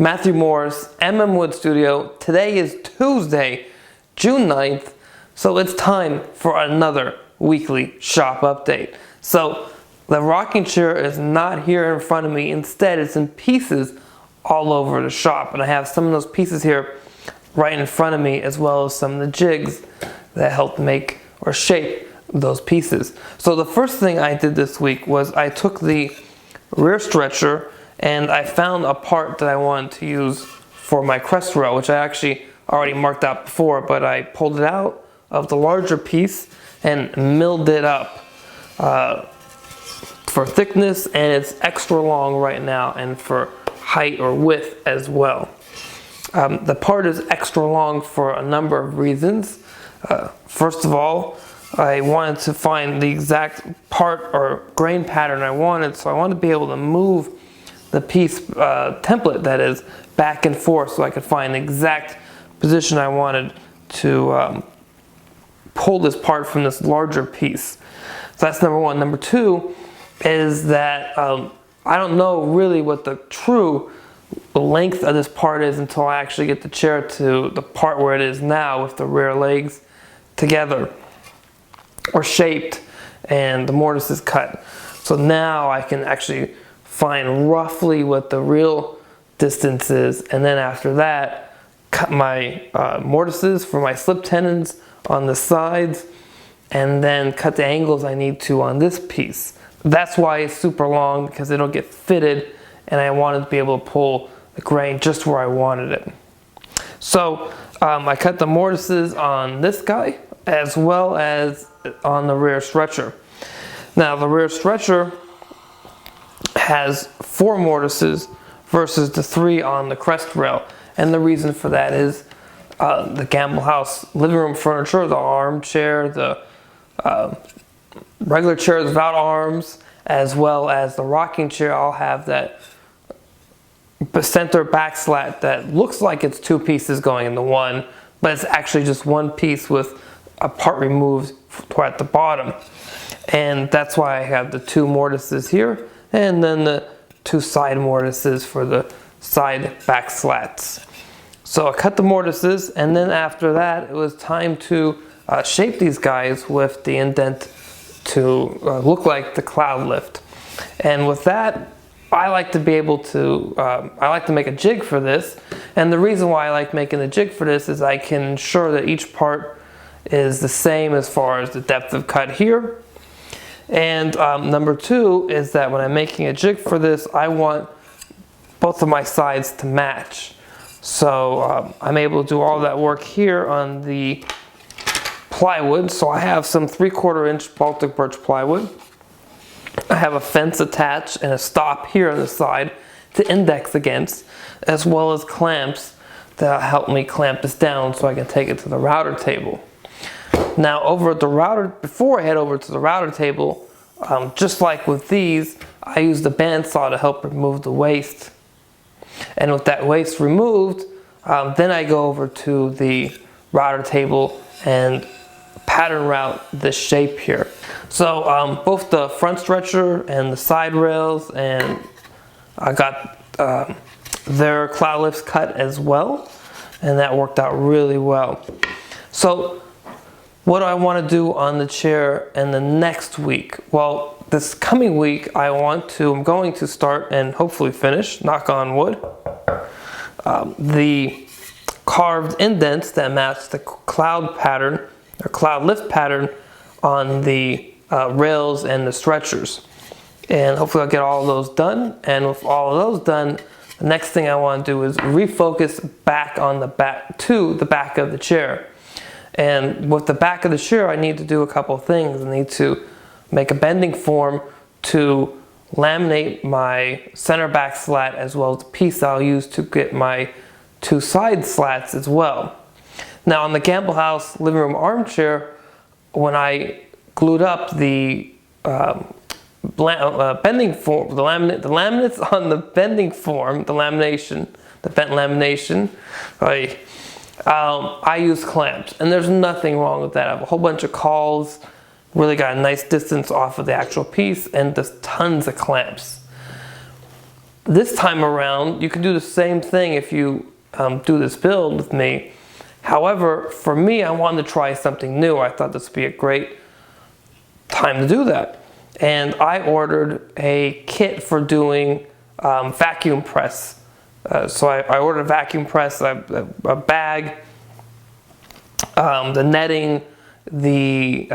Matthew Morris, Wood Studio. Today is Tuesday, June 9th, so it's time for another weekly shop update. So the rocking chair is not here in front of me. Instead, it's in pieces all over the shop, and I have some of those pieces here right in front of me, as well as some of the jigs that helped make or shape those pieces. So the first thing I did this week was I took the rear stretcher and I found a part that I wanted to use for my Crestrail, which I actually already marked out before, but I pulled it out of the larger piece and milled it up for thickness, and it's extra long right now, and for height or width as well. The part is extra long for a number of reasons. First of all, I wanted to find the exact part or grain pattern I wanted, so I wanted to be able to move the piece template, that is, back and forth, so I could find the exact position I wanted to pull this part from this larger piece. So that's number one. Number two is that I don't know really what the true length of this part is until I actually get the chair to the part where it is now, with the rear legs together or shaped and the mortises cut. So now I can actually find roughly what the real distance is, and then after that cut my mortises for my slip tenons on the sides, and then cut the angles I need to on this piece. That's why it's super long, because it'll get fitted, and I wanted to be able to pull the grain just where I wanted it. So I cut the mortises on this guy as well as on the rear stretcher. Now the rear stretcher has 4 mortises versus the 3 on the Crestrail, and the reason for that is the Gamble House living room furniture, the armchair, the regular chairs without arms, as well as the rocking chair, all have that center back slat that looks like it's 2 pieces going into one, but it's actually just one piece with a part removed at the bottom. And that's why I have the 2 mortises here, and then the 2 side mortises for the side back slats. So I cut the mortises, and then after that it was time to shape these guys with the indent to look like the cloud lift. And with that, I like to be able to, I like to make a jig for this, and the reason why I like making the jig for this is I can ensure that each part is the same as far as the depth of cut here. And number 2 is that when I'm making a jig for this, I want both of my sides to match. So I'm able to do all that work here on the plywood. So I have some 3/4 inch Baltic birch plywood. I have a fence attached and a stop here on the side to index against, as well as clamps that help me clamp this down so I can take it to the router table. Now over at the router, before I head over to the router table, just like with these, I use the bandsaw to help remove the waste. And with that waste removed, then I go over to the router table and pattern route this shape here. So both the front stretcher and the side rails, and I got their cloud lifts cut as well, and that worked out really well. So what do I want to do on the chair in the next week? Well, this coming week I'm going to start and hopefully finish, knock on wood, the carved indents that match the cloud pattern or cloud lift pattern on the rails and the stretchers. And hopefully I'll get all of those done, and with all of those done, the next thing I want to do is refocus back on the back of the chair. And with the back of the chair, I need to do a couple of things. I need to make a bending form to laminate my center back slat, as well as the piece I'll use to get my 2 side slats as well. Now on the Gamble House living room armchair, when I glued up the bending form, the laminates on the bending form, the bent lamination, I use clamps, and there's nothing wrong with that. I have a whole bunch of cauls, really got a nice distance off of the actual piece, and just tons of clamps. this time around, you can do the same thing if you do this build with me. However, for me, I wanted to try something new. I thought this would be a great time to do that. And I ordered a kit for doing vacuum press. So I ordered a vacuum press, a bag, the netting, the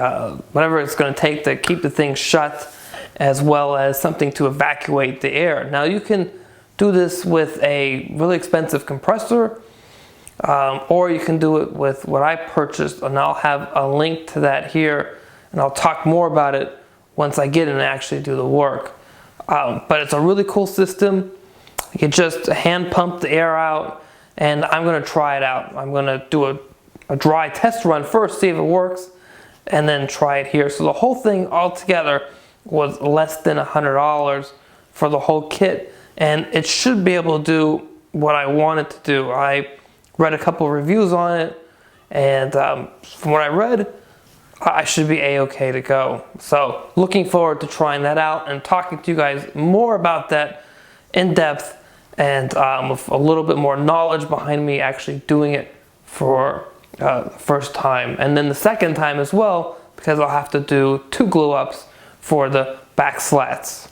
whatever it's going to take to keep the thing shut, as well as something to evacuate the air. Now you can do this with a really expensive compressor, or you can do it with what I purchased, and I'll have a link to that here, and I'll talk more about it once I get in and actually do the work. But it's a really cool system. You can just hand pump the air out, and I'm going to try it out. I'm going to do a dry test run first, see if it works, and then try it here. So the whole thing altogether was less than $100 for the whole kit, and it should be able to do what I want it to do. I read a couple reviews on it, and from what I read, I should be a-okay to go. So looking forward to trying that out and talking to you guys more about that in depth, and with a little bit more knowledge behind me actually doing it for the first time, and then the second time as well, because I'll have to do 2 glue ups for the back slats.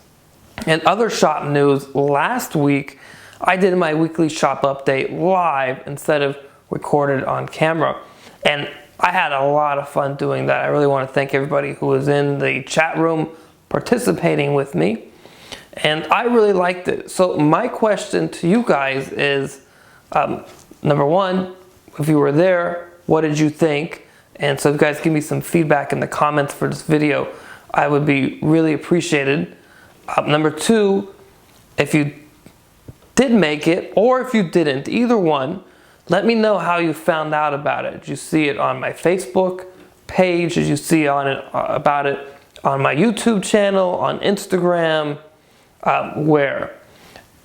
And other shop news, last week I did my weekly shop update live instead of recorded on camera, and I had a lot of fun doing that. I really want to thank everybody who was in the chat room participating with me, and I really liked it. So my question to you guys is, number one, if you were there, what did you think? And so if you guys give me some feedback in the comments for this video, I would be really appreciated. Number two, if you did make it, or if you didn't, either one, let me know how you found out about it. Did you see it on my Facebook page? Did you see about it on my YouTube channel, on Instagram? Where?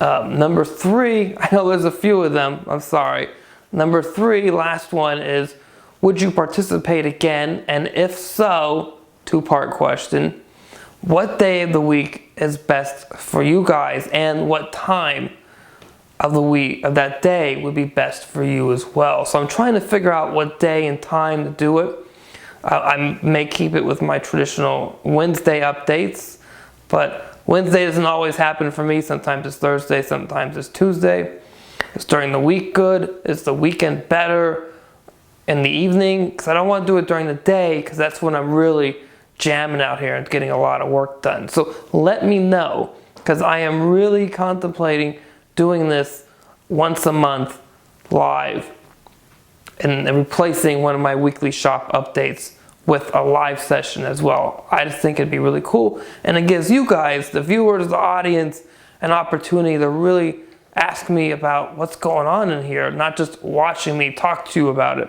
Number three, I know there's a few of them, I'm sorry. Number three, last one is, would you participate again? And if so, 2-part question, what day of the week is best for you guys, and what time of the week, of that day, would be best for you as well? So I'm trying to figure out what day and time to do it. I may keep it with my traditional Wednesday updates, but Wednesday doesn't always happen for me. Sometimes it's Thursday, sometimes it's Tuesday. Is during the week good? Is the weekend better? In the evening? Because I don't want to do it during the day, because that's when I'm really jamming out here and getting a lot of work done. So let me know, because I am really contemplating doing this once a month live and replacing one of my weekly shop updates with a live session as well. I just think it'd be really cool, and it gives you guys, the viewers, the audience, an opportunity to really ask me about what's going on in here, not just watching me talk to you about it,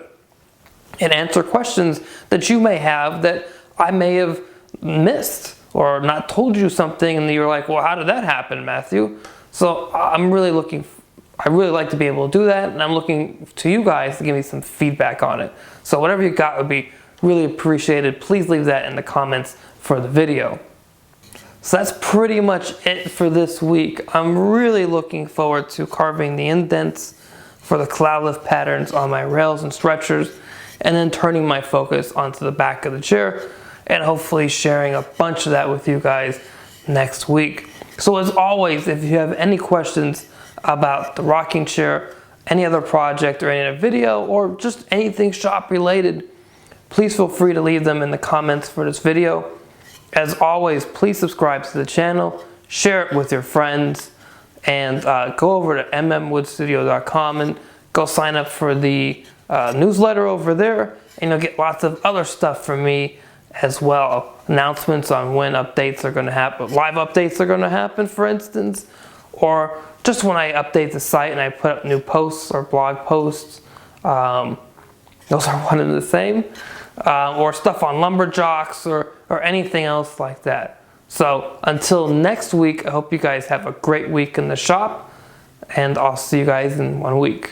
and answer questions that you may have that I may have missed or not told you something, and you're like, well, how did that happen, Matthew? So I really like to be able to do that, and I'm looking to you guys to give me some feedback on it. So whatever you got would be really appreciated. Please leave that in the comments for the video. So that's pretty much it for this week. I'm really looking forward to carving the indents for the cloud lift patterns on my rails and stretchers, and then turning my focus onto the back of the chair, and hopefully sharing a bunch of that with you guys next week. So as always, if you have any questions about the rocking chair, any other project or any other video, or just anything shop related, please feel free to leave them in the comments for this video. As always, please subscribe to the channel, share it with your friends, and go over to mmwoodstudio.com and go sign up for the newsletter over there, and you'll get lots of other stuff from me as well. Announcements on when updates are going to happen, live updates are going to happen, for instance, or just when I update the site and I put up new posts or blog posts. Those are one and the same. Or stuff on Lumberjocks or anything else like that. So until next week, I hope you guys have a great week in the shop, and I'll see you guys in 1 week.